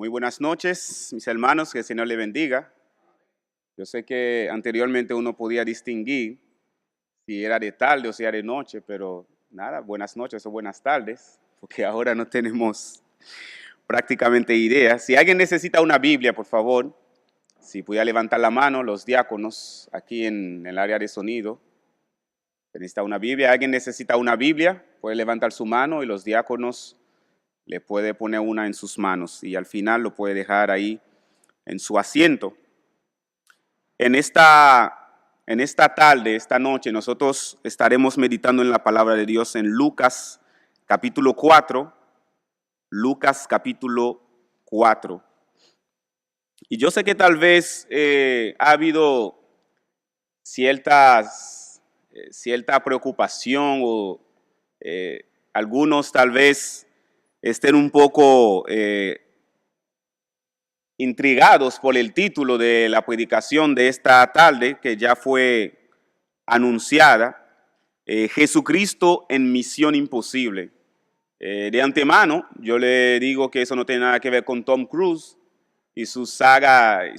Muy buenas noches, mis hermanos, que el Señor les bendiga. Yo sé que anteriormente uno podía distinguir si era de tarde o si era de noche, pero nada, buenas noches o buenas tardes, porque ahora no tenemos prácticamente idea. Si alguien necesita una Biblia, por favor, si pudiera levantar la mano, los diáconos aquí en el área de sonido. Necesita una Biblia. ¿Alguien necesita una Biblia? Puede levantar su mano y los diáconos le puede poner una en sus manos y al final lo puede dejar ahí en su asiento. En esta tarde, esta noche, nosotros estaremos meditando en la palabra de Dios en Lucas capítulo 4. Lucas capítulo 4. Y yo sé que tal vez ha habido cierta preocupación o algunos tal vez estén un poco intrigados por el título de la predicación de esta tarde, que ya fue anunciada, Jesucristo en misión imposible. De antemano, yo le digo que eso no tiene nada que ver con Tom Cruise y su saga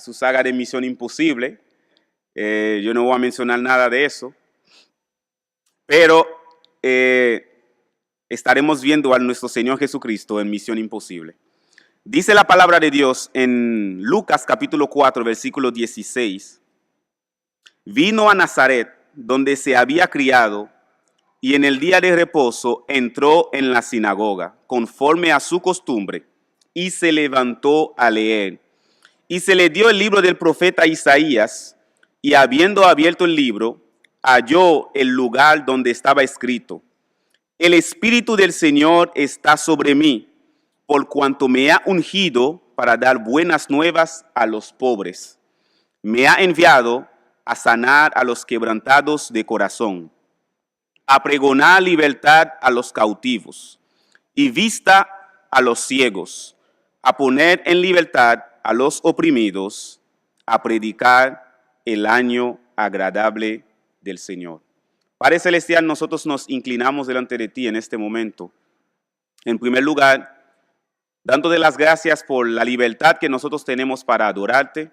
de Misión Imposible. Yo no voy a mencionar nada de eso, pero estaremos viendo a nuestro Señor Jesucristo en misión imposible. Dice la palabra de Dios en Lucas capítulo 4, versículo 16. Vino a Nazaret, donde se había criado, y en el día de reposo entró en la sinagoga, conforme a su costumbre, y se levantó a leer. Y se le dio el libro del profeta Isaías, y habiendo abierto el libro, halló el lugar donde estaba escrito: El Espíritu del Señor está sobre mí, por cuanto me ha ungido para dar buenas nuevas a los pobres. Me ha enviado a sanar a los quebrantados de corazón, a pregonar libertad a los cautivos y vista a los ciegos, a poner en libertad a los oprimidos, a predicar el año agradable del Señor. Padre Celestial, nosotros nos inclinamos delante de ti en este momento. En primer lugar, dándote las gracias por la libertad que nosotros tenemos para adorarte,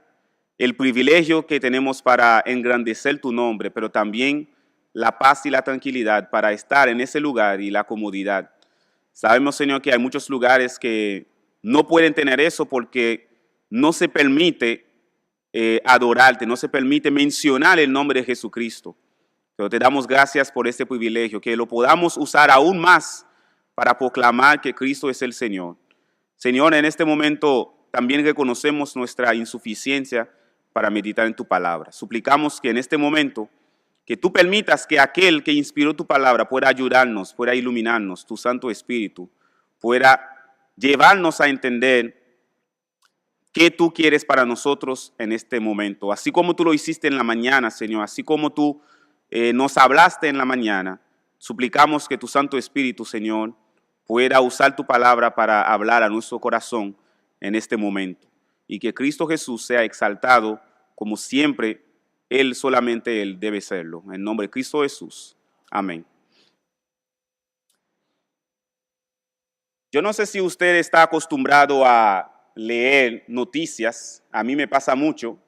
el privilegio que tenemos para engrandecer tu nombre, pero también la paz y la tranquilidad para estar en ese lugar y la comodidad. Sabemos, Señor, que hay muchos lugares que no pueden tener eso porque no se permite adorarte, no se permite mencionar el nombre de Jesucristo. Pero te damos gracias por este privilegio, que lo podamos usar aún más para proclamar que Cristo es el Señor. Señor, en este momento también reconocemos nuestra insuficiencia para meditar en tu palabra. Suplicamos que en este momento, que tú permitas que aquel que inspiró tu palabra pueda ayudarnos, pueda iluminarnos, tu Santo Espíritu, pueda llevarnos a entender qué tú quieres para nosotros en este momento. Así como tú lo hiciste en la mañana, Señor, así como tú nos hablaste en la mañana, suplicamos que tu Santo Espíritu, Señor, pueda usar tu palabra para hablar a nuestro corazón en este momento. Y que Cristo Jesús sea exaltado como siempre Él, solamente Él debe serlo. En nombre de Cristo Jesús. Amén. Yo no sé si usted está acostumbrado a leer noticias. A mí me pasa mucho.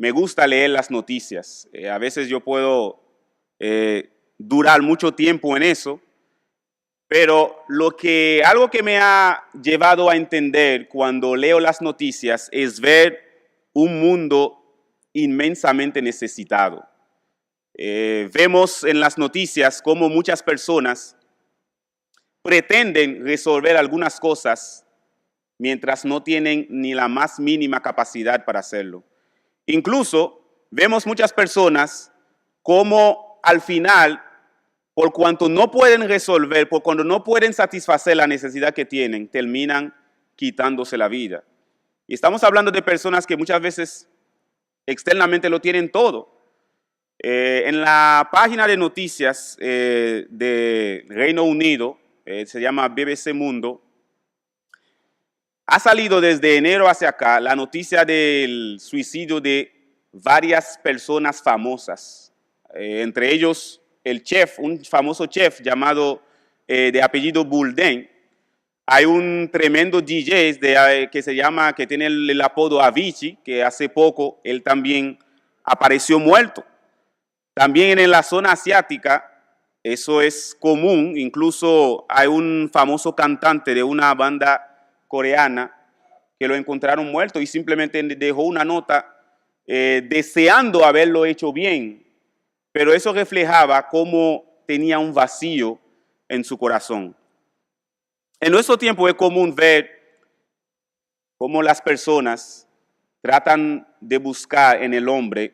Me gusta leer las noticias. A veces yo puedo durar mucho tiempo en eso. Pero algo que me ha llevado a entender cuando leo las noticias es ver un mundo inmensamente necesitado. Vemos en las noticias cómo muchas personas pretenden resolver algunas cosas mientras no tienen ni la más mínima capacidad para hacerlo. Incluso vemos muchas personas como al final, por cuanto no pueden resolver, por cuando no pueden satisfacer la necesidad que tienen, terminan quitándose la vida. Y estamos hablando de personas que muchas veces externamente lo tienen todo. En la página de noticias de Reino Unido, se llama BBC Mundo, ha salido desde enero hacia acá la noticia del suicidio de varias personas famosas, entre ellos el chef, un famoso chef llamado de apellido Bourdain, Hay un tremendo DJ que tiene el apodo Avicii, que hace poco él también apareció muerto. También en la zona asiática eso es común, incluso hay un famoso cantante de una banda coreana que lo encontraron muerto y simplemente dejó una nota deseando haberlo hecho bien, pero eso reflejaba cómo tenía un vacío en su corazón. En nuestro tiempo es común ver cómo las personas tratan de buscar en el hombre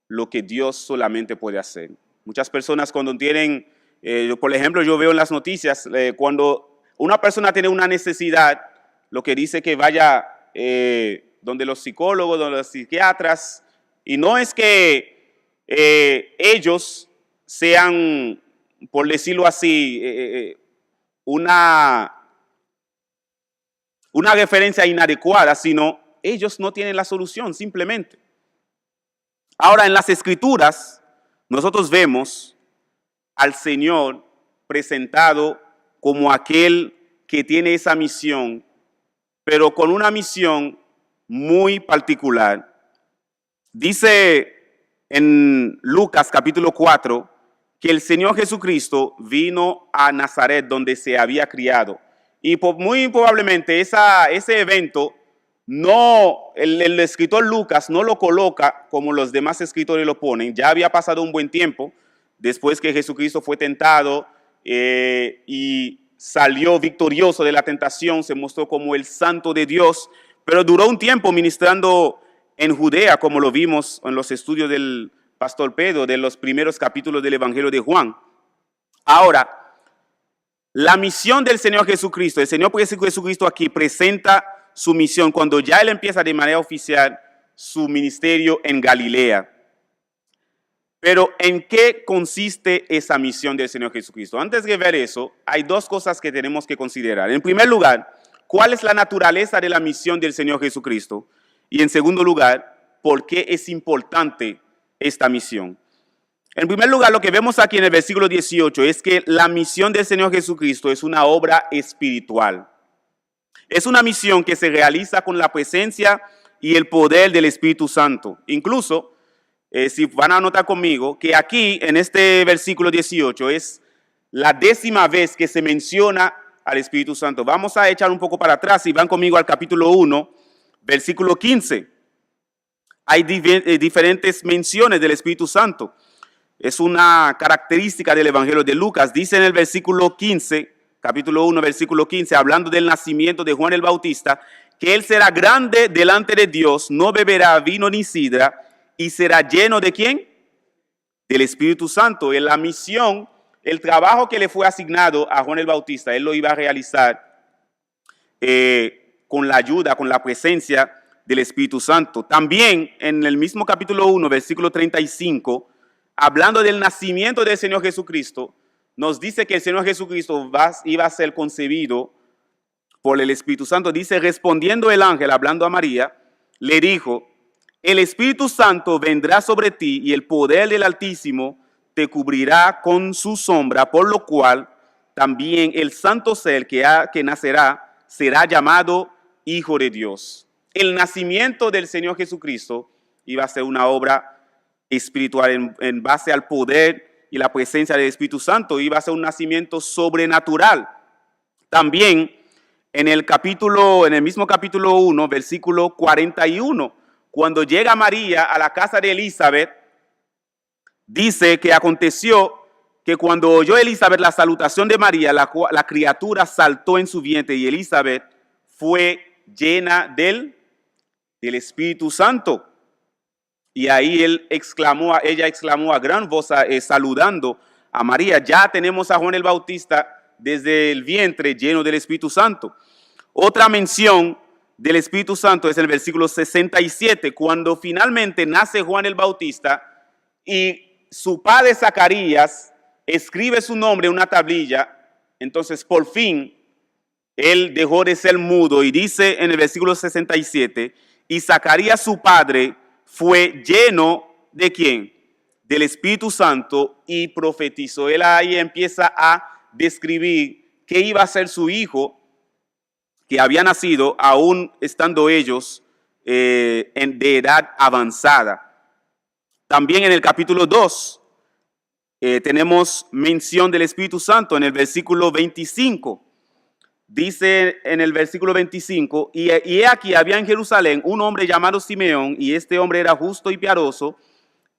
lo que Dios solamente puede hacer. Muchas personas cuando tienen, por ejemplo, yo veo en las noticias, cuando una persona tiene una necesidad, lo que dice que vaya donde los psicólogos, donde los psiquiatras, y no es que ellos sean, por decirlo así, una referencia inadecuada, sino ellos no tienen la solución, simplemente. Ahora, en las Escrituras, nosotros vemos al Señor presentado como aquel que tiene esa misión, pero con una misión muy particular. Dice en Lucas capítulo 4 que el Señor Jesucristo vino a Nazaret donde se había criado. Y muy probablemente ese evento, el escritor Lucas no lo coloca como los demás escritores lo ponen. Ya había pasado un buen tiempo después que Jesucristo fue tentado y salió victorioso de la tentación, se mostró como el santo de Dios, pero duró un tiempo ministrando en Judea, como lo vimos en los estudios del pastor Pedro, de los primeros capítulos del Evangelio de Juan. Ahora, la misión del Señor Jesucristo, el Señor Jesucristo aquí presenta su misión cuando ya Él empieza de manera oficial su ministerio en Galilea. Pero ¿en qué consiste esa misión del Señor Jesucristo? Antes de ver eso, hay dos cosas que tenemos que considerar. En primer lugar, ¿cuál es la naturaleza de la misión del Señor Jesucristo? Y en segundo lugar, ¿por qué es importante esta misión? En primer lugar, lo que vemos aquí en el versículo 18 es que la misión del Señor Jesucristo es una obra espiritual. Es una misión que se realiza con la presencia y el poder del Espíritu Santo. Incluso, si van a anotar conmigo, que aquí en este versículo 18 es la 10ª vez que se menciona al Espíritu Santo. Vamos a echar un poco para atrás y van conmigo al capítulo 1, versículo 15. Hay diferentes menciones del Espíritu Santo. Es una característica del Evangelio de Lucas. Dice en el versículo 15, capítulo 1, versículo 15, hablando del nacimiento de Juan el Bautista, que él será grande delante de Dios, no beberá vino ni sidra, y será lleno ¿de quién? Del Espíritu Santo. En la misión, el trabajo que le fue asignado a Juan el Bautista, él lo iba a realizar con la ayuda, con la presencia del Espíritu Santo. También en el mismo capítulo 1, versículo 35, hablando del nacimiento del Señor Jesucristo, nos dice que el Señor Jesucristo iba a ser concebido por el Espíritu Santo. Dice, respondiendo el ángel, hablando a María, le dijo, el Espíritu Santo vendrá sobre ti y el poder del Altísimo te cubrirá con su sombra, por lo cual también el santo ser que nacerá será llamado Hijo de Dios. El nacimiento del Señor Jesucristo iba a ser una obra espiritual en base al poder y la presencia del Espíritu Santo. Iba a ser un nacimiento sobrenatural. También en el mismo capítulo 1, versículo 41, cuando llega María a la casa de Elizabeth, dice que aconteció que cuando oyó Elizabeth la salutación de María, la criatura saltó en su vientre y Elizabeth fue llena del Espíritu Santo. Y ahí ella exclamó a gran voz saludando a María. Ya tenemos a Juan el Bautista desde el vientre lleno del Espíritu Santo. Otra mención del Espíritu Santo es el versículo 67, cuando finalmente nace Juan el Bautista y su padre Zacarías escribe su nombre en una tablilla. Entonces por fin él dejó de ser mudo y dice en el versículo 67, y Zacarías su padre fue lleno ¿de quién? Del Espíritu Santo y profetizó. Él ahí empieza a describir qué iba a ser su hijo que había nacido aún estando ellos de edad avanzada. También en el capítulo 2 tenemos mención del Espíritu Santo en el versículo 25. Dice en el versículo 25, y he aquí había en Jerusalén un hombre llamado Simeón, y este hombre era justo y piadoso,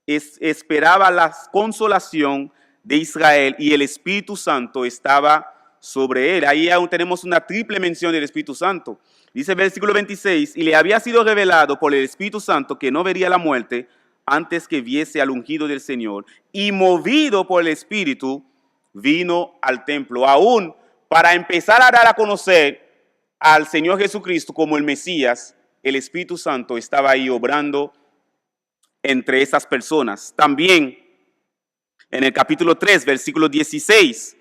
esperaba la consolación de Israel, y el Espíritu Santo estaba sobre él. Ahí aún tenemos una triple mención del Espíritu Santo. Dice el versículo 26, y le había sido revelado por el Espíritu Santo que no vería la muerte antes que viese al ungido del Señor, y movido por el Espíritu vino al templo. Aún para empezar a dar a conocer al Señor Jesucristo como el Mesías, el Espíritu Santo estaba ahí obrando entre esas personas. También en el capítulo 3, versículo 16,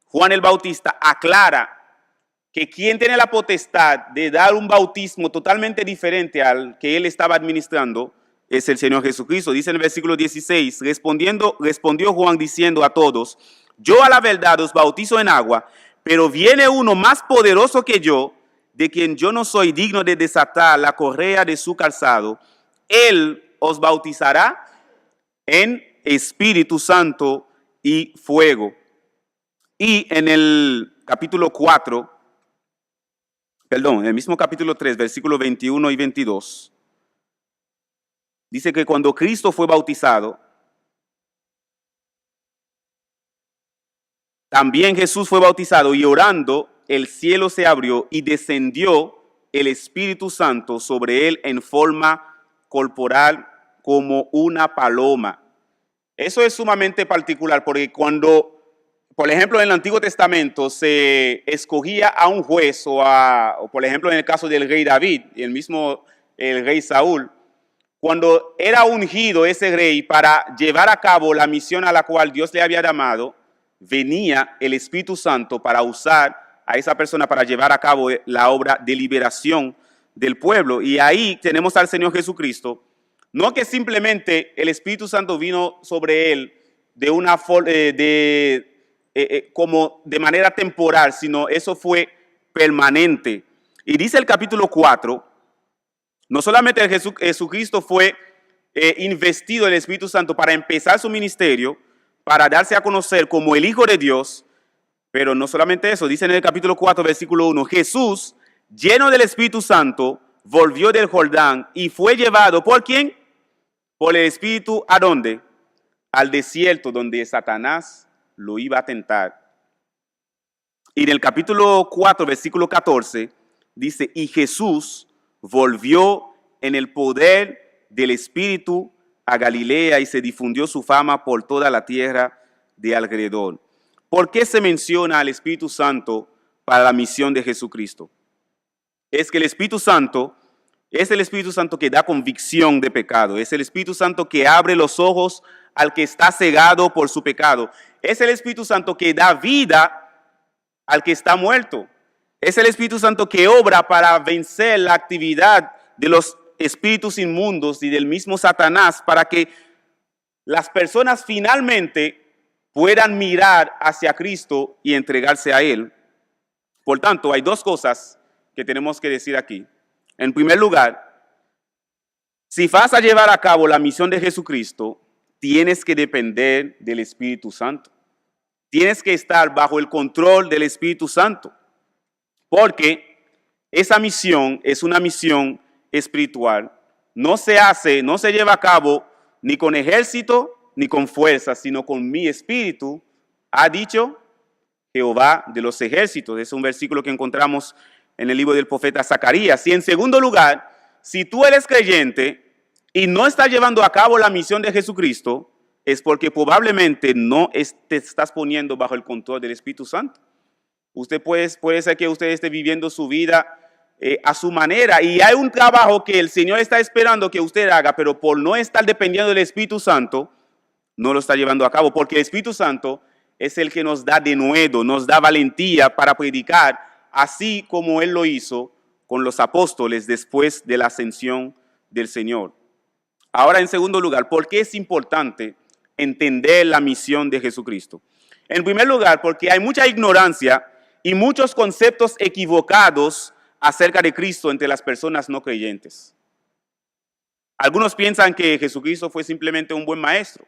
Juan el Bautista aclara que quien tiene la potestad de dar un bautismo totalmente diferente al que él estaba administrando es el Señor Jesucristo. Dice en el versículo 16, respondió Juan diciendo a todos, yo a la verdad os bautizo en agua, pero viene uno más poderoso que yo, de quien yo no soy digno de desatar la correa de su calzado. Él os bautizará en Espíritu Santo y fuego. Y en el capítulo 4, en el mismo capítulo 3, versículos 21 y 22, dice que cuando Cristo fue bautizado, también Jesús fue bautizado, y orando el cielo se abrió y descendió el Espíritu Santo sobre él en forma corporal como una paloma. Eso es sumamente particular porque cuando, por ejemplo, en el Antiguo Testamento se escogía a un juez o por ejemplo, en el caso del rey David y el rey Saúl, cuando era ungido ese rey para llevar a cabo la misión a la cual Dios le había llamado, venía el Espíritu Santo para usar a esa persona para llevar a cabo la obra de liberación del pueblo. Y ahí tenemos al Señor Jesucristo, no que simplemente el Espíritu Santo vino sobre él como de manera temporal, sino eso fue permanente. Y dice el capítulo 4, no solamente Jesucristo fue investido del Espíritu Santo para empezar su ministerio, para darse a conocer como el Hijo de Dios, pero no solamente eso, dice en el capítulo 4, versículo 1, Jesús, lleno del Espíritu Santo, volvió del Jordán y fue llevado, ¿por quién? Por el Espíritu, ¿a dónde? Al desierto, donde Satanás lo iba a tentar. Y en el capítulo 4, versículo 14, dice, y Jesús volvió en el poder del Espíritu a Galilea y se difundió su fama por toda la tierra de alrededor. ¿Por qué se menciona al Espíritu Santo para la misión de Jesucristo? Es que el Espíritu Santo es el Espíritu Santo que da convicción de pecado. Es el Espíritu Santo que abre los ojos al que está cegado por su pecado. Es el Espíritu Santo que da vida al que está muerto. Es el Espíritu Santo que obra para vencer la actividad de los espíritus inmundos y del mismo Satanás para que las personas finalmente puedan mirar hacia Cristo y entregarse a Él. Por tanto, hay dos cosas que tenemos que decir aquí. En primer lugar, si vas a llevar a cabo la misión de Jesucristo, tienes que depender del Espíritu Santo. Tienes que estar bajo el control del Espíritu Santo, porque esa misión es una misión espiritual. No se lleva a cabo ni con ejército ni con fuerza, sino con mi espíritu, ha dicho Jehová de los ejércitos. Es un versículo que encontramos en el libro del profeta Zacarías. Y en segundo lugar, si tú eres creyente y no estás llevando a cabo la misión de Jesucristo, es porque probablemente no te estás poniendo bajo el control del Espíritu Santo. Puede ser que usted esté viviendo su vida a su manera y hay un trabajo que el Señor está esperando que usted haga, pero por no estar dependiendo del Espíritu Santo, no lo está llevando a cabo, porque el Espíritu Santo es el que nos da denuedo, nos da valentía para predicar, así como Él lo hizo con los apóstoles después de la ascensión del Señor. Ahora, en segundo lugar, ¿por qué es importante entender la misión de Jesucristo? En primer lugar, porque hay mucha ignorancia y muchos conceptos equivocados acerca de Cristo entre las personas no creyentes. Algunos piensan que Jesucristo fue simplemente un buen maestro.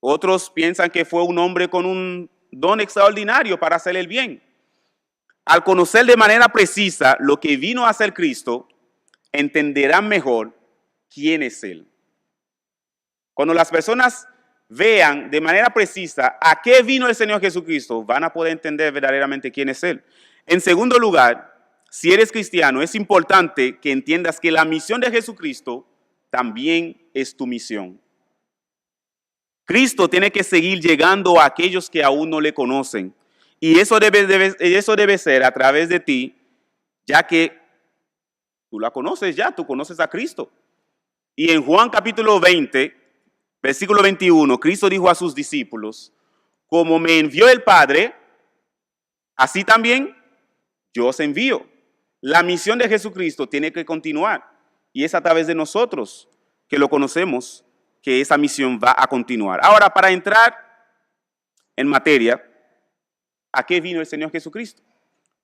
Otros piensan que fue un hombre con un don extraordinario para hacer el bien. Al conocer de manera precisa lo que vino a hacer Cristo, entenderán mejor quién es Él. Cuando las personas vean de manera precisa a qué vino el Señor Jesucristo, van a poder entender verdaderamente quién es Él. En segundo lugar, si eres cristiano, es importante que entiendas que la misión de Jesucristo también es tu misión. Cristo tiene que seguir llegando a aquellos que aún no le conocen. Y eso debe ser a través de ti, ya que tú la conoces ya, tú conoces a Cristo. Y en Juan capítulo 20, versículo 21, Cristo dijo a sus discípulos, como me envió el Padre, así también yo os envío. La misión de Jesucristo tiene que continuar. Y es a través de nosotros que lo conocemos, que esa misión va a continuar. Ahora, para entrar en materia, ¿a qué vino el Señor Jesucristo?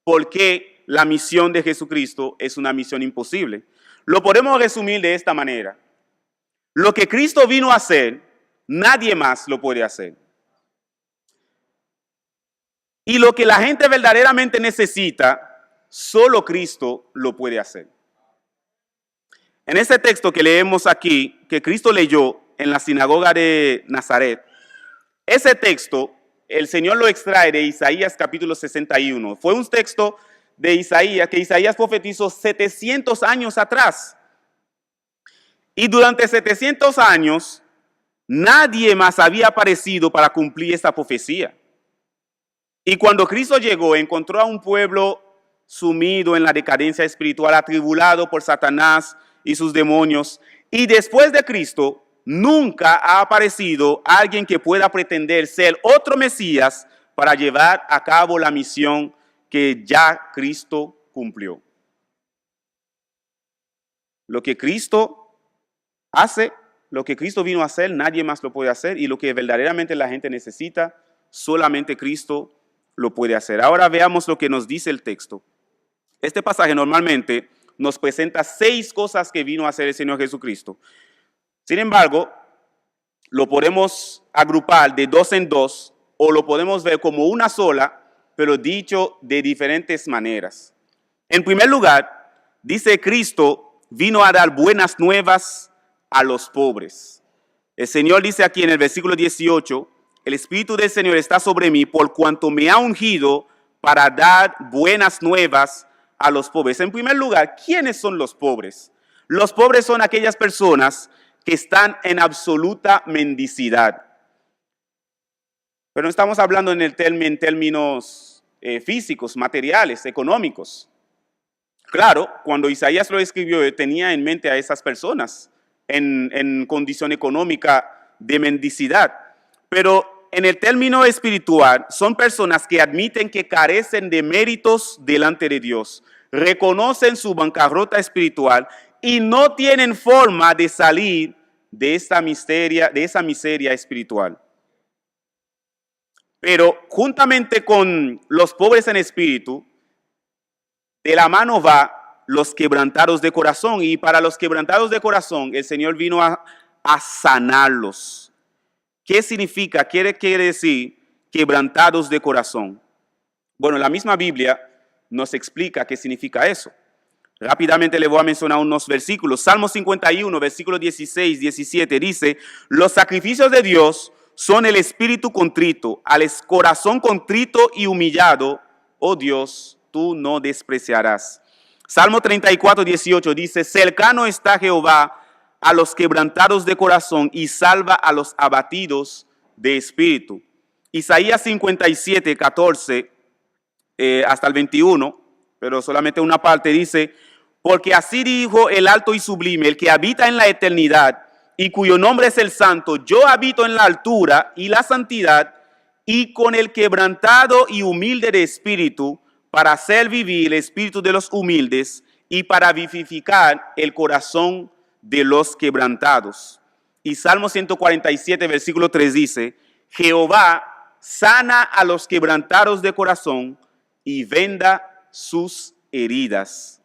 ¿Por qué la misión de Jesucristo es una misión imposible? Lo podemos resumir de esta manera. Lo que Cristo vino a hacer, nadie más lo puede hacer. Y lo que la gente verdaderamente necesita, solo Cristo lo puede hacer. En este texto que leemos aquí, que Cristo leyó en la sinagoga de Nazaret, ese texto el Señor lo extrae de Isaías capítulo 61. Fue un texto de Isaías que Isaías profetizó 700 años atrás. Y durante 700 años, nadie más había aparecido para cumplir esta profecía. Y cuando Cristo llegó, encontró a un pueblo sumido en la decadencia espiritual, atribulado por Satanás y sus demonios. Y después de Cristo, nunca ha aparecido alguien que pueda pretender ser otro Mesías para llevar a cabo la misión que ya Cristo cumplió. Lo que Cristo hace, lo que Cristo vino a hacer, nadie más lo puede hacer, y lo que verdaderamente la gente necesita, solamente Cristo lo puede hacer. Ahora veamos lo que nos dice el texto. Este pasaje normalmente nos presenta 6 cosas que vino a hacer el Señor Jesucristo. Sin embargo, lo podemos agrupar de 2 en 2 o lo podemos ver como una sola, pero dicho de diferentes maneras. En primer lugar, dice Cristo vino a dar buenas nuevas a los pobres. El Señor dice aquí en el versículo 18, el Espíritu del Señor está sobre mí por cuanto me ha ungido para dar buenas nuevas a los pobres. En primer lugar, ¿quiénes son los pobres? Los pobres son aquellas personas que están en absoluta mendicidad. Pero no estamos hablando en términos físicos, materiales, económicos. Claro, cuando Isaías lo escribió, tenía en mente a esas personas en condición económica de mendicidad. Pero en el término espiritual, son personas que admiten que carecen de méritos delante de Dios, reconocen su bancarrota espiritual y no tienen forma de salir de esa miseria espiritual. Pero juntamente con los pobres en espíritu, de la mano va los quebrantados de corazón. Y para los quebrantados de corazón, el Señor vino a sanarlos. ¿Qué significa? ¿Qué quiere decir quebrantados de corazón? Bueno, la misma Biblia nos explica qué significa eso. Rápidamente le voy a mencionar unos versículos. Salmo 51, versículo 16, 17 dice, los sacrificios de Dios son el espíritu contrito, al corazón contrito y humillado, oh Dios, tú no despreciarás. Salmo 34, 18 dice, cercano está Jehová a los quebrantados de corazón y salva a los abatidos de espíritu. Isaías 57, 14 hasta el 21, pero solamente una parte dice, porque así dijo el alto y sublime, el que habita en la eternidad y cuyo nombre es el santo, yo habito en la altura y la santidad y con el quebrantado y humilde de espíritu para hacer vivir el espíritu de los humildes y para vivificar el corazón de los quebrantados. Y Salmo 147, versículo 3 dice, Jehová sana a los quebrantados de corazón y venda sus heridas.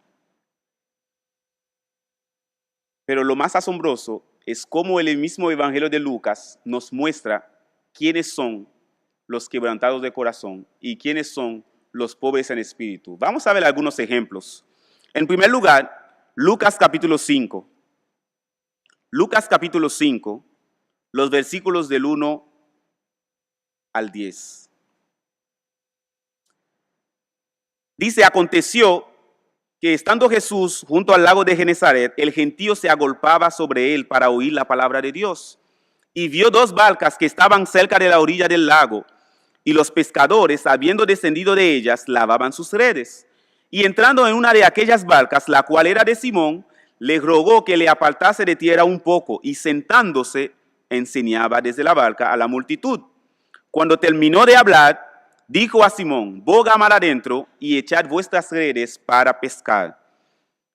Pero lo más asombroso es cómo el mismo Evangelio de Lucas nos muestra quiénes son los quebrantados de corazón y quiénes son los pobres en espíritu. Vamos a ver algunos ejemplos. En primer lugar, Lucas capítulo 5. Lucas capítulo 5, los versículos del 1 al 10. Dice, aconteció que estando Jesús junto al lago de Genezaret, el gentío se agolpaba sobre él para oír la palabra de Dios. Y vio dos barcas que estaban cerca de la orilla del lago, y los pescadores, habiendo descendido de ellas, lavaban sus redes. Y entrando en una de aquellas barcas, la cual era de Simón, le rogó que le apartase de tierra un poco, y sentándose, enseñaba desde la barca a la multitud. Cuando terminó de hablar, dijo a Simón, boga mar adentro y echad vuestras redes para pescar.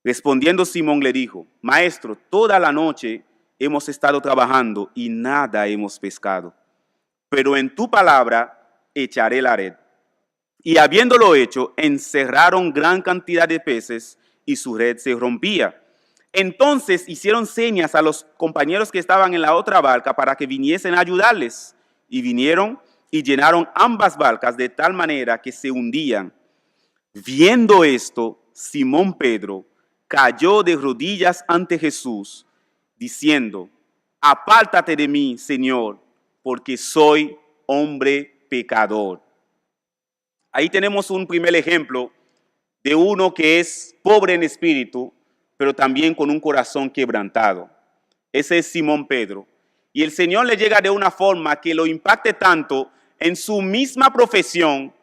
Respondiendo Simón le dijo, Maestro, toda la noche hemos estado trabajando y nada hemos pescado, pero en tu palabra echaré la red. Y habiéndolo hecho, encerraron gran cantidad de peces y su red se rompía. Entonces hicieron señas a los compañeros que estaban en la otra barca para que viniesen a ayudarles. Y vinieron y llenaron ambas barcas de tal manera que se hundían. Viendo esto, Simón Pedro cayó de rodillas ante Jesús, diciendo, apártate de mí, Señor, porque soy hombre pecador. Ahí tenemos un primer ejemplo de uno que es pobre en espíritu, pero también con un corazón quebrantado. Ese es Simón Pedro. Y el Señor le llega de una forma que lo impacte tanto en su misma profesión,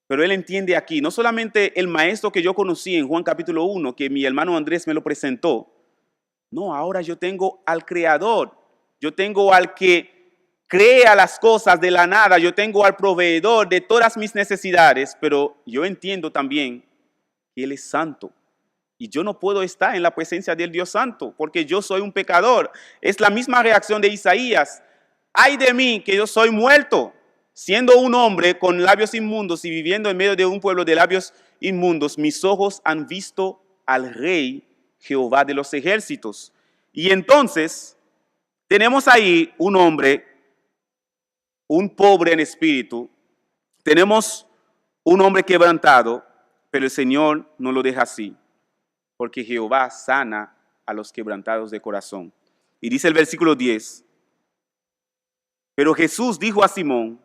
pero él entiende aquí, no solamente el maestro que yo conocí en Juan capítulo 1, que mi hermano Andrés me lo presentó, no, ahora yo tengo al Creador, yo tengo al que crea las cosas de la nada, yo tengo al proveedor de todas mis necesidades, pero yo entiendo también que Él es santo. Y yo no puedo estar en la presencia del Dios Santo, porque yo soy un pecador. Es la misma reacción de Isaías. Ay de mí, que yo soy muerto, siendo un hombre con labios inmundos y viviendo en medio de un pueblo de labios inmundos. Mis ojos han visto al Rey Jehová de los ejércitos. Y entonces tenemos ahí un hombre, un pobre en espíritu. Tenemos un hombre quebrantado, pero el Señor no lo deja así, porque Jehová sana a los quebrantados de corazón. Y dice el versículo 10, pero Jesús dijo a Simón,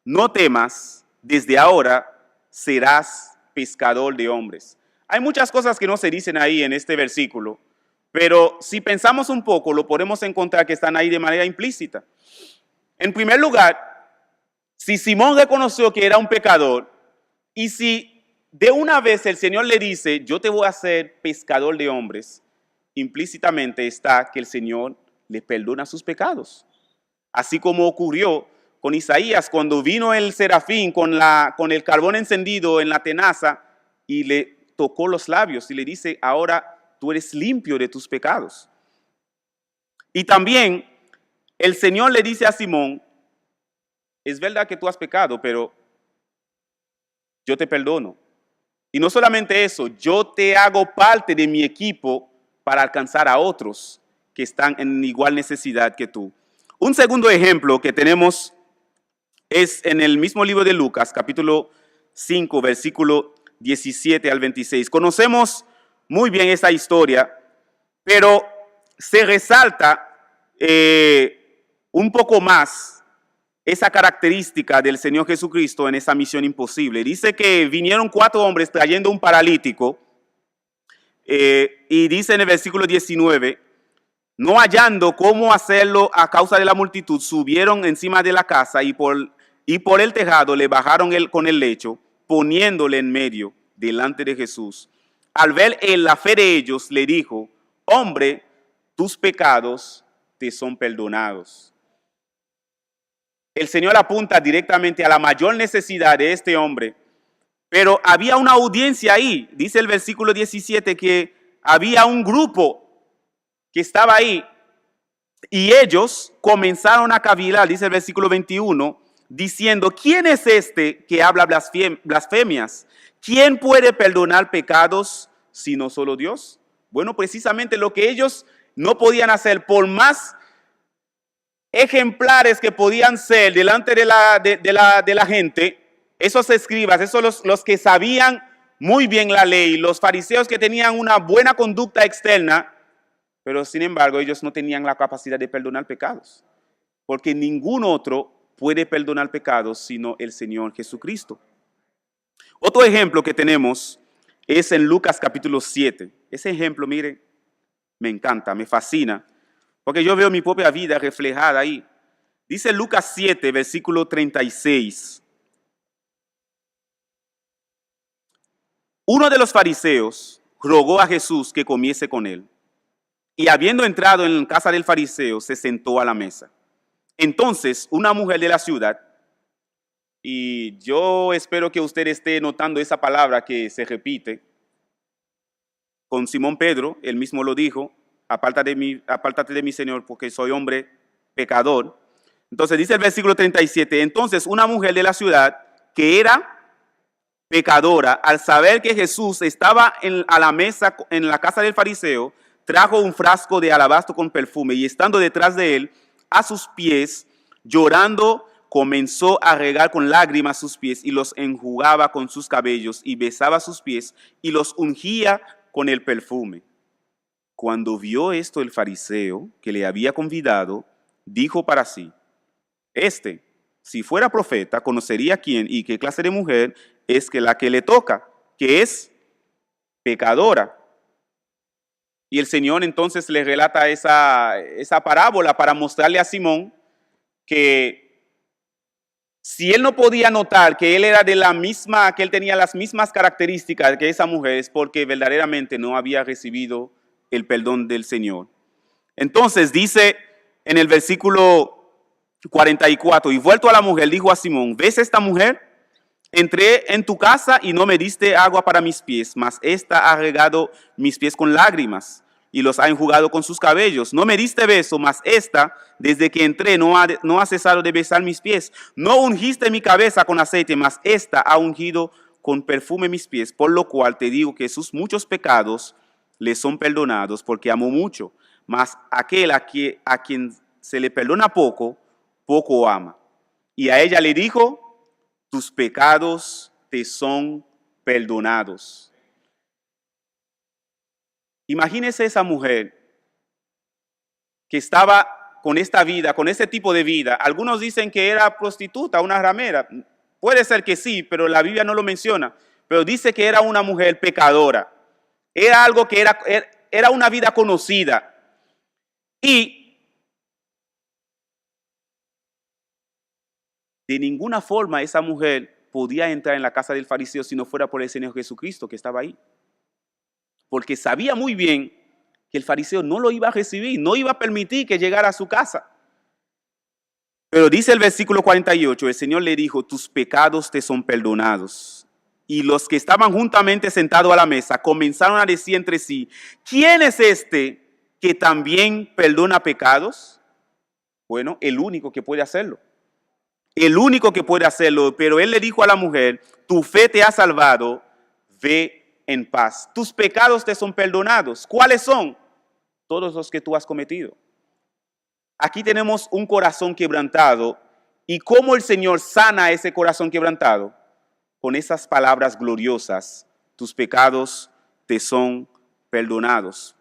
no temas, desde ahora serás pescador de hombres. Hay muchas cosas que no se dicen ahí en este versículo, pero si pensamos un poco, lo podemos encontrar que están ahí de manera implícita. En primer lugar, si Simón reconoció que era un pecador, y si de una vez el Señor le dice, yo te voy a hacer pescador de hombres, implícitamente está que el Señor le perdona sus pecados. Así como ocurrió con Isaías cuando vino el serafín con el carbón encendido en la tenaza y le tocó los labios y le dice, ahora tú eres limpio de tus pecados. Y también el Señor le dice a Simón, es verdad que tú has pecado, pero yo te perdono. Y no solamente eso, yo te hago parte de mi equipo para alcanzar a otros que están en igual necesidad que tú. Un segundo ejemplo que tenemos es en el mismo libro de Lucas, capítulo 5, versículo 17 al 26. Conocemos muy bien esta historia, pero se resalta un poco más esa característica del Señor Jesucristo en esa misión imposible. Dice que vinieron 4 hombres trayendo un paralítico y dice en el versículo 19, no hallando cómo hacerlo a causa de la multitud, subieron encima de la casa y por el tejado le bajaron con el lecho, poniéndole en medio delante de Jesús. Al ver la fe de ellos, le dijo, hombre, tus pecados te son perdonados. El Señor apunta directamente a la mayor necesidad de este hombre, pero había una audiencia ahí. Dice el versículo 17 que había un grupo que estaba ahí y ellos comenzaron a cavilar, dice el versículo 21, diciendo, ¿quién es este que habla blasfemias? ¿Quién puede perdonar pecados sino solo Dios? Bueno, precisamente lo que ellos no podían hacer, por más ejemplares que podían ser delante de la gente, esos escribas, esos los que sabían muy bien la ley, los fariseos que tenían una buena conducta externa, pero sin embargo ellos no tenían la capacidad de perdonar pecados, porque ningún otro puede perdonar pecados sino el Señor Jesucristo. Otro ejemplo que tenemos es en Lucas capítulo 7. Ese ejemplo, mire, me encanta, me fascina, porque yo veo mi propia vida reflejada ahí. Dice Lucas 7, versículo 36. Uno de los fariseos rogó a Jesús que comiese con él. Y habiendo entrado en casa del fariseo, se sentó a la mesa. Entonces, una mujer de la ciudad, y yo espero que usted esté notando esa palabra que se repite, con Simón Pedro, él mismo lo dijo, apártate de mí, Señor, porque soy hombre pecador. Entonces dice el versículo 37, entonces una mujer de la ciudad que era pecadora, al saber que Jesús estaba a la mesa en la casa del fariseo, trajo un frasco de alabastro con perfume y estando detrás de él, a sus pies, llorando, comenzó a regar con lágrimas sus pies y los enjugaba con sus cabellos y besaba sus pies y los ungía con el perfume. Cuando vio esto el fariseo que le había convidado, dijo para sí, si fuera profeta, conocería quién y qué clase de mujer es que la que le toca, que es pecadora. Y el Señor entonces le relata esa parábola para mostrarle a Simón que si él no podía notar que él era que él tenía las mismas características que esa mujer, es porque verdaderamente no había recibido el perdón del Señor. Entonces dice en el versículo 44, y vuelto a la mujer, dijo a Simón, ¿ves esta mujer? Entré en tu casa y no me diste agua para mis pies, mas esta ha regado mis pies con lágrimas y los ha enjugado con sus cabellos. No me diste beso, mas esta, desde que entré, no ha cesado de besar mis pies. No ungiste mi cabeza con aceite, mas esta ha ungido con perfume mis pies. Por lo cual te digo que sus muchos pecados le son perdonados, porque amó mucho. Mas aquel a quien se le perdona poco, poco ama. Y a ella le dijo, tus pecados te son perdonados. Imagínese esa mujer que estaba con esta vida, con este tipo de vida. Algunos dicen que era prostituta, una ramera. Puede ser que sí, pero la Biblia no lo menciona. Pero dice que era una mujer pecadora. Era algo que era una vida conocida. Y de ninguna forma esa mujer podía entrar en la casa del fariseo si no fuera por el Señor Jesucristo que estaba ahí. Porque sabía muy bien que el fariseo no lo iba a recibir, no iba a permitir que llegara a su casa. Pero dice el versículo 48, el Señor le dijo, tus pecados te son perdonados. Y los que estaban juntamente sentados a la mesa comenzaron a decir entre sí, ¿quién es este que también perdona pecados? Bueno, el único que puede hacerlo. El único que puede hacerlo, pero él le dijo a la mujer, tu fe te ha salvado, ve en paz. Tus pecados te son perdonados. ¿Cuáles son? Todos los que tú has cometido. Aquí tenemos un corazón quebrantado. ¿Y cómo el Señor sana ese corazón quebrantado? Con esas palabras gloriosas, tus pecados te son perdonados.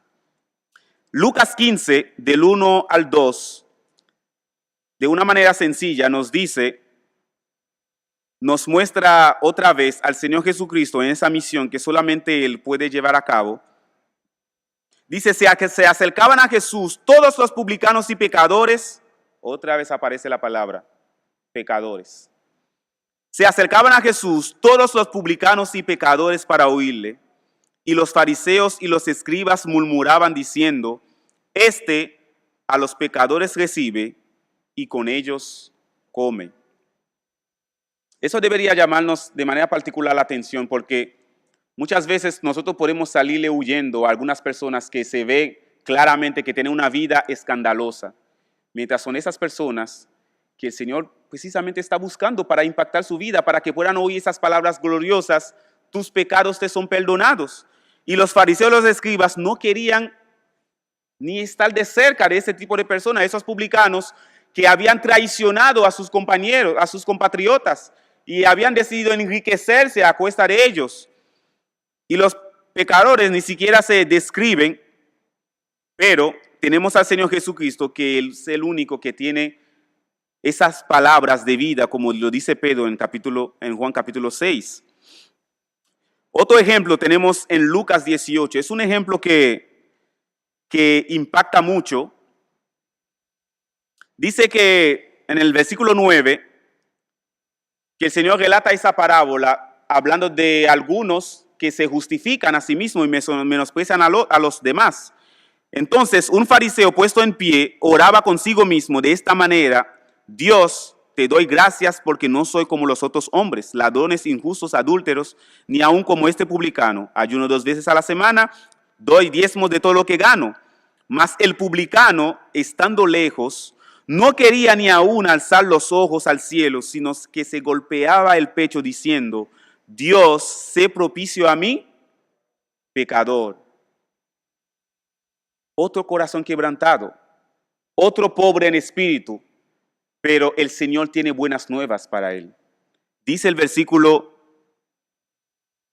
Lucas 15, del 1 al 2, de una manera sencilla nos dice, nos muestra otra vez al Señor Jesucristo en esa misión que solamente Él puede llevar a cabo. Dice, se acercaban a Jesús todos los publicanos y pecadores. Otra vez aparece la palabra, pecadores. Se acercaban a Jesús todos los publicanos y pecadores para oírle. Y los fariseos y los escribas murmuraban diciendo, a los pecadores recibe y con ellos come. Eso debería llamarnos de manera particular la atención porque muchas veces nosotros podemos salirle huyendo a algunas personas que se ve claramente que tienen una vida escandalosa, mientras son esas personas que el Señor precisamente está buscando para impactar su vida, para que puedan oír esas palabras gloriosas: tus pecados te son perdonados. Y los fariseos y los escribas no querían ni estar de cerca de ese tipo de personas, esos publicanos que habían traicionado a sus compañeros, a sus compatriotas, y habían decidido enriquecerse a cuesta de ellos. Y los pecadores ni siquiera se describen, pero tenemos al Señor Jesucristo, que es el único que tiene esas palabras de vida, como lo dice Pedro en Juan capítulo 6. Otro ejemplo tenemos en Lucas 18. Es un ejemplo que impacta mucho. Dice que en el versículo 9, que el Señor relata esa parábola hablando de algunos que se justifican a sí mismos y menosprecian a los demás. Entonces, un fariseo puesto en pie oraba consigo mismo de esta manera: Dios, te doy gracias porque no soy como los otros hombres, ladrones, injustos, adúlteros, ni aun como este publicano. Ayuno 2 veces a la semana, doy diezmos de todo lo que gano. Mas el publicano, estando lejos, no quería ni aún alzar los ojos al cielo, sino que se golpeaba el pecho diciendo: Dios, sé propicio a mí, pecador. Otro corazón quebrantado, otro pobre en espíritu, pero el Señor tiene buenas nuevas para él. Dice el versículo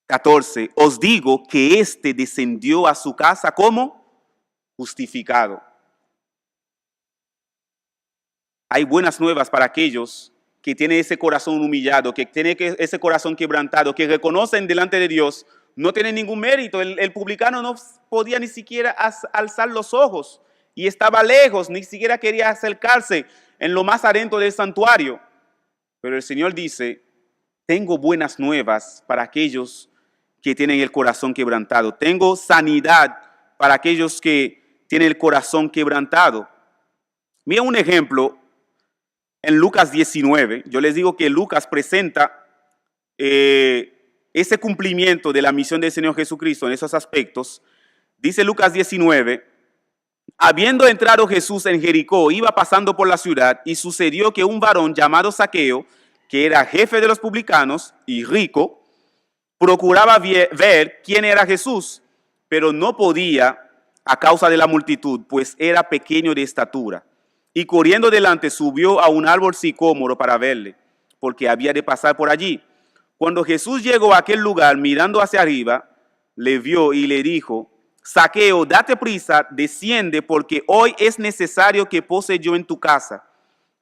14: os digo que éste descendió a su casa como justificado. Hay buenas nuevas para aquellos que tienen ese corazón humillado, que tienen ese corazón quebrantado, que reconocen delante de Dios, no tienen ningún mérito. El publicano no podía ni siquiera alzar los ojos y estaba lejos, ni siquiera quería acercarse en lo más adentro del santuario. Pero el Señor dice: tengo buenas nuevas para aquellos que tienen el corazón quebrantado. Tengo sanidad para aquellos que tienen el corazón quebrantado. Mira un ejemplo en Lucas 19. Yo les digo que Lucas presenta ese cumplimiento de la misión del Señor Jesucristo en esos aspectos. Dice Lucas 19: habiendo entrado Jesús en Jericó, iba pasando por la ciudad, y sucedió que un varón llamado Zaqueo, que era jefe de los publicanos y rico, procuraba ver quién era Jesús, pero no podía a causa de la multitud, pues era pequeño de estatura. Y corriendo delante subió a un árbol sicómoro para verle, porque había de pasar por allí. Cuando Jesús llegó a aquel lugar, mirando hacia arriba, le vio y le dijo: Zaqueo, date prisa, desciende, porque hoy es necesario que pose yo en tu casa.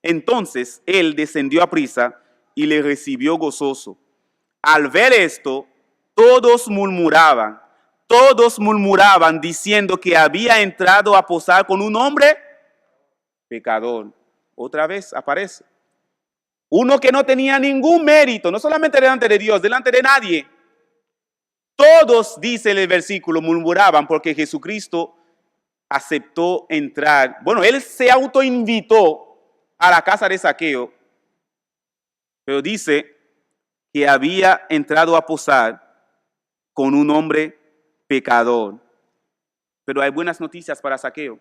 Entonces él descendió a prisa y le recibió gozoso. Al ver esto, todos murmuraban diciendo que había entrado a posar con un hombre pecador. Otra vez aparece uno que no tenía ningún mérito, no solamente delante de Dios, delante de nadie. Todos, dice el versículo, murmuraban porque Jesucristo aceptó entrar. Bueno, él se autoinvitó a la casa de Zaqueo, pero dice que había entrado a posar con un hombre pecador. Pero hay buenas noticias para Zaqueo.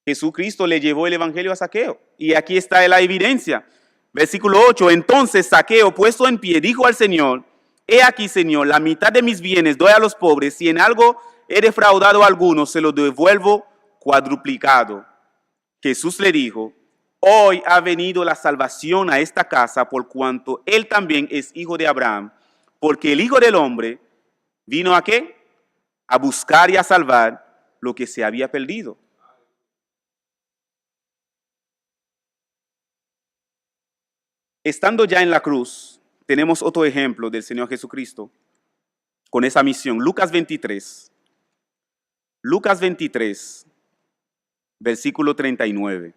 Jesucristo le llevó el evangelio a Zaqueo, y aquí está la evidencia. Versículo 8: entonces Zaqueo, puesto en pie, dijo al Señor: he aquí, Señor, la mitad de mis bienes doy a los pobres, si en algo he defraudado a algunos, se lo devuelvo cuadruplicado. Jesús le dijo: hoy ha venido la salvación a esta casa, por cuanto él también es hijo de Abraham, porque el Hijo del Hombre vino ¿a qué? A buscar y a salvar lo que se había perdido. Estando ya en la cruz, tenemos otro ejemplo del Señor Jesucristo con esa misión. Lucas 23, versículo 39.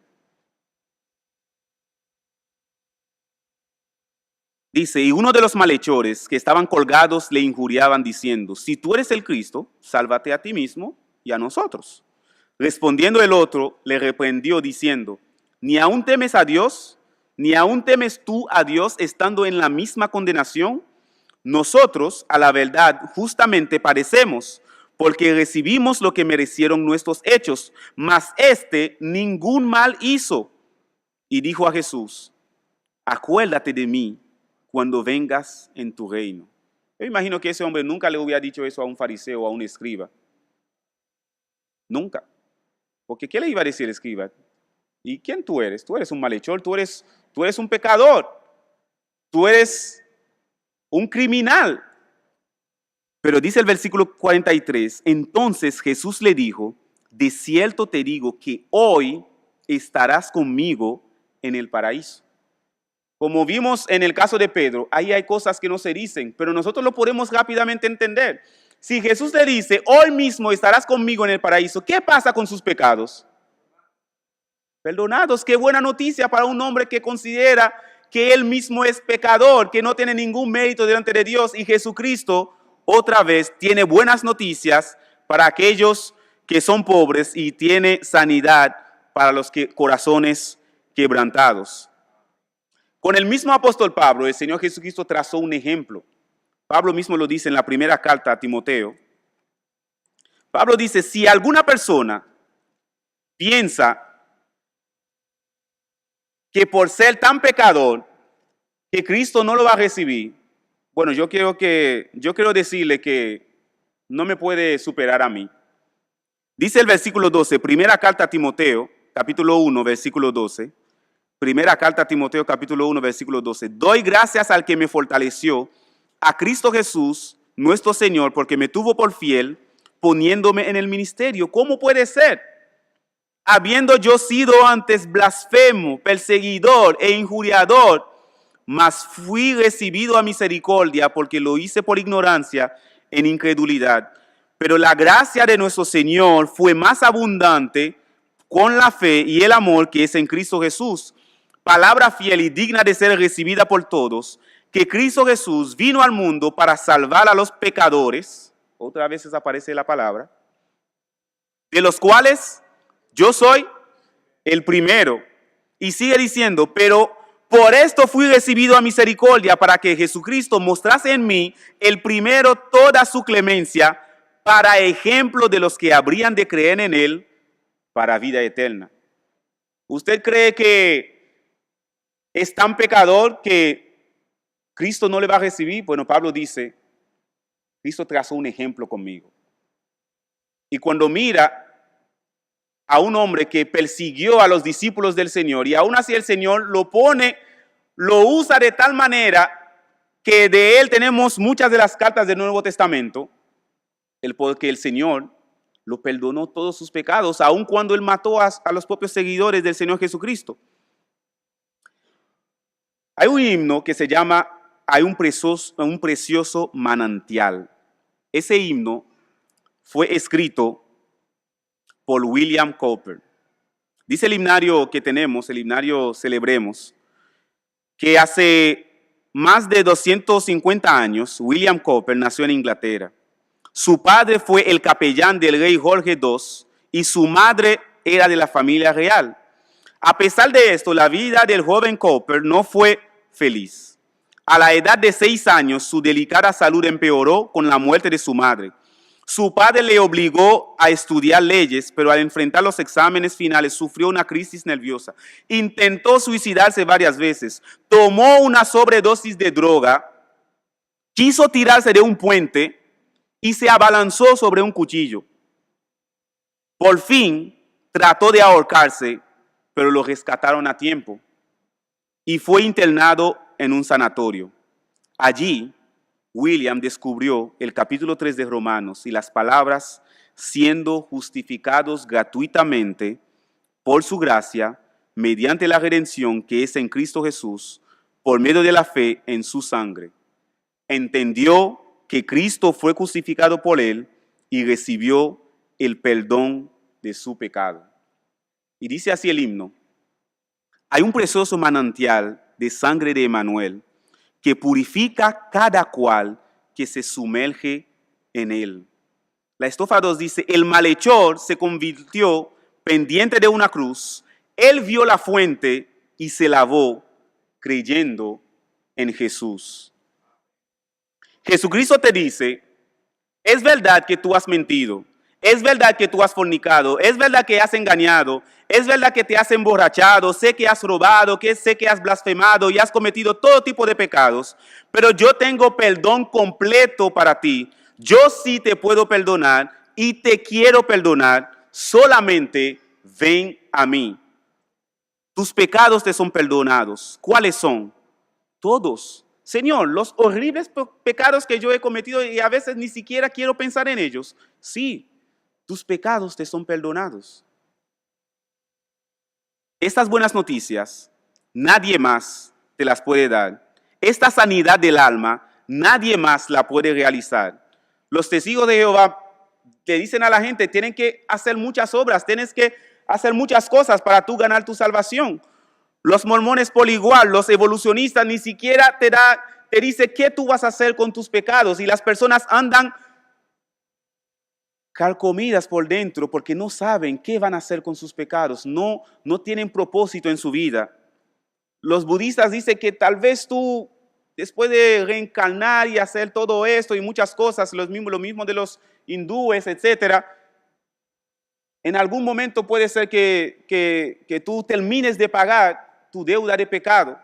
Dice: y uno de los malhechores que estaban colgados le injuriaban diciendo: si tú eres el Cristo, sálvate a ti mismo y a nosotros. Respondiendo el otro, le reprendió diciendo: ¿ni aún temes a Dios? ¿Ni aún temes tú a Dios estando en la misma condenación? Nosotros, a la verdad, justamente padecemos, porque recibimos lo que merecieron nuestros hechos, mas éste ningún mal hizo. y dijo a Jesús, acuérdate de mí cuando vengas en tu reino. Yo imagino que ese hombre nunca le hubiera dicho eso a un fariseo o a un escriba. Nunca. Porque ¿qué le iba a decir el escriba? ¿Y quién tú eres? Tú eres un malhechor, tú eres un pecador, tú eres un criminal. Pero dice el versículo 43, entonces Jesús le dijo, de cierto te digo que hoy estarás conmigo en el paraíso. Como vimos en el caso de Pedro, ahí hay cosas que no se dicen, pero nosotros lo podemos rápidamente entender. Si Jesús le dice, hoy mismo estarás conmigo en el paraíso, ¿qué pasa con sus pecados? Perdonados. Qué buena noticia para un hombre que considera que él mismo es pecador, que no tiene ningún mérito delante de Dios, y Jesucristo otra vez tiene buenas noticias para aquellos que son pobres y tiene sanidad para los corazones quebrantados. Con el mismo apóstol Pablo, el Señor Jesucristo trazó un ejemplo. Pablo mismo lo dice en la primera carta a Timoteo. Pablo dice, si alguna persona piensa que por ser tan pecador, que Cristo no lo va a recibir, bueno, yo quiero decirle que no me puede superar a mí. Dice el versículo 12, primera carta a Timoteo, capítulo 1, versículo 12. Primera carta a Timoteo, capítulo 1, versículo 12. Doy gracias al que me fortaleció, a Cristo Jesús, nuestro Señor, porque me tuvo por fiel, poniéndome en el ministerio. ¿Cómo puede ser? Habiendo yo sido antes blasfemo, perseguidor e injuriador, mas fui recibido a misericordia porque lo hice por ignorancia en incredulidad. Pero la gracia de nuestro Señor fue más abundante con la fe y el amor que es en Cristo Jesús. Palabra fiel y digna de ser recibida por todos, que Cristo Jesús vino al mundo para salvar a los pecadores, otra vez aparece la palabra, de los cuales yo soy el primero. Y sigue diciendo, pero por esto fui recibido a misericordia, para que Jesucristo mostrase en mí el primero toda su clemencia, para ejemplo de los que habrían de creer en él para vida eterna. ¿Usted cree que es tan pecador que Cristo no le va a recibir? Bueno, Pablo dice, Cristo trazó un ejemplo conmigo. Y cuando mira a un hombre que persiguió a los discípulos del Señor y aún así el Señor lo usa de tal manera que de él tenemos muchas de las cartas del Nuevo Testamento, porque el Señor lo perdonó todos sus pecados, aun cuando él mató a los propios seguidores del Señor Jesucristo. Hay un himno que se llama Hay un precioso manantial. Ese himno fue escrito por William Cowper. Dice el himnario que tenemos, el himnario Celebremos, que hace más de 250 años William Cowper nació en Inglaterra. Su padre fue el capellán del rey Jorge II y su madre era de la familia real. A pesar de esto, la vida del joven Cowper no fue feliz. A la edad de 6 años, su delicada salud empeoró con la muerte de su madre. Su padre le obligó a estudiar leyes, pero al enfrentar los exámenes finales sufrió una crisis nerviosa. Intentó suicidarse varias veces, tomó una sobredosis de droga, quiso tirarse de un puente y se abalanzó sobre un cuchillo. Por fin trató de ahorcarse, pero lo rescataron a tiempo y fue internado en un sanatorio. Allí, William descubrió el capítulo 3 de Romanos y las palabras, siendo justificados gratuitamente por su gracia, mediante la redención que es en Cristo Jesús, por medio de la fe en su sangre. Entendió que Cristo fue crucificado por él y recibió el perdón de su pecado. Y dice así el himno: hay un precioso manantial de sangre de Emmanuel que purifica cada cual que se sumerge en él. La estrofa 2 dice: el malhechor se convirtió pendiente de una cruz, él vio la fuente y se lavó creyendo en Jesús. Jesucristo te dice: es verdad que tú has mentido, Es verdad que tú has fornicado, es verdad que has engañado, es verdad que te has emborrachado, sé que has robado, sé que has blasfemado y has cometido todo tipo de pecados, pero yo tengo perdón completo para ti. Yo sí te puedo perdonar y te quiero perdonar, solamente ven a mí. Tus pecados te son perdonados. ¿Cuáles son? Todos. Señor, los horribles pecados que yo he cometido y a veces ni siquiera quiero pensar en ellos. Sí, tus pecados te son perdonados. Estas buenas noticias, nadie más te las puede dar. Esta sanidad del alma, nadie más la puede realizar. Los testigos de Jehová le dicen a la gente, tienen que hacer muchas obras, tienes que hacer muchas cosas para tú ganar tu salvación. Los mormones por igual, los evolucionistas ni siquiera te dice qué tú vas a hacer con tus pecados, y las personas andan carcomidas por dentro porque no saben qué van a hacer con sus pecados, no tienen propósito en su vida. Los budistas dicen que tal vez tú, después de reencarnar y hacer todo esto y muchas cosas, lo mismo de los hindúes, etcétera, en algún momento puede ser que tú termines de pagar tu deuda de pecado.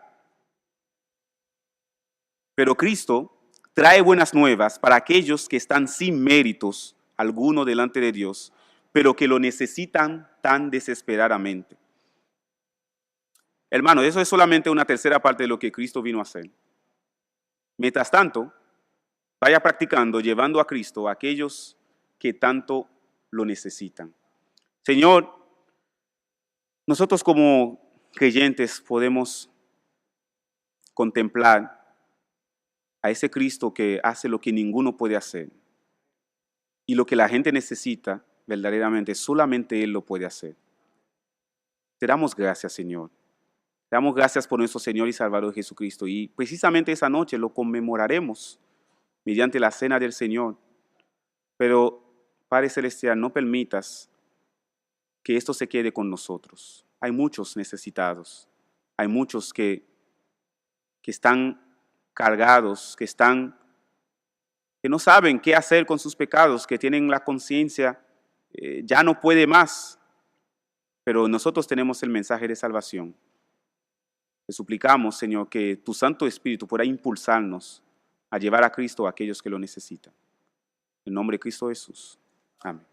Pero Cristo trae buenas nuevas para aquellos que están sin méritos alguno delante de Dios, pero que lo necesitan tan desesperadamente. Hermano, eso es solamente una tercera parte de lo que Cristo vino a hacer. Mientras tanto, vaya practicando, llevando a Cristo a aquellos que tanto lo necesitan. Señor, nosotros como creyentes podemos contemplar a ese Cristo que hace lo que ninguno puede hacer. Y lo que la gente necesita, verdaderamente, solamente Él lo puede hacer. Te damos gracias, Señor. Te damos gracias por nuestro Señor y Salvador Jesucristo. Y precisamente esa noche lo conmemoraremos mediante la cena del Señor. Pero, Padre Celestial, no permitas que esto se quede con nosotros. Hay muchos necesitados. Hay muchos que están cargados, que no saben qué hacer con sus pecados, que tienen la conciencia, ya no puede más. Pero nosotros tenemos el mensaje de salvación. Te suplicamos, Señor, que tu Santo Espíritu pueda impulsarnos a llevar a Cristo a aquellos que lo necesitan. En nombre de Cristo Jesús. Amén.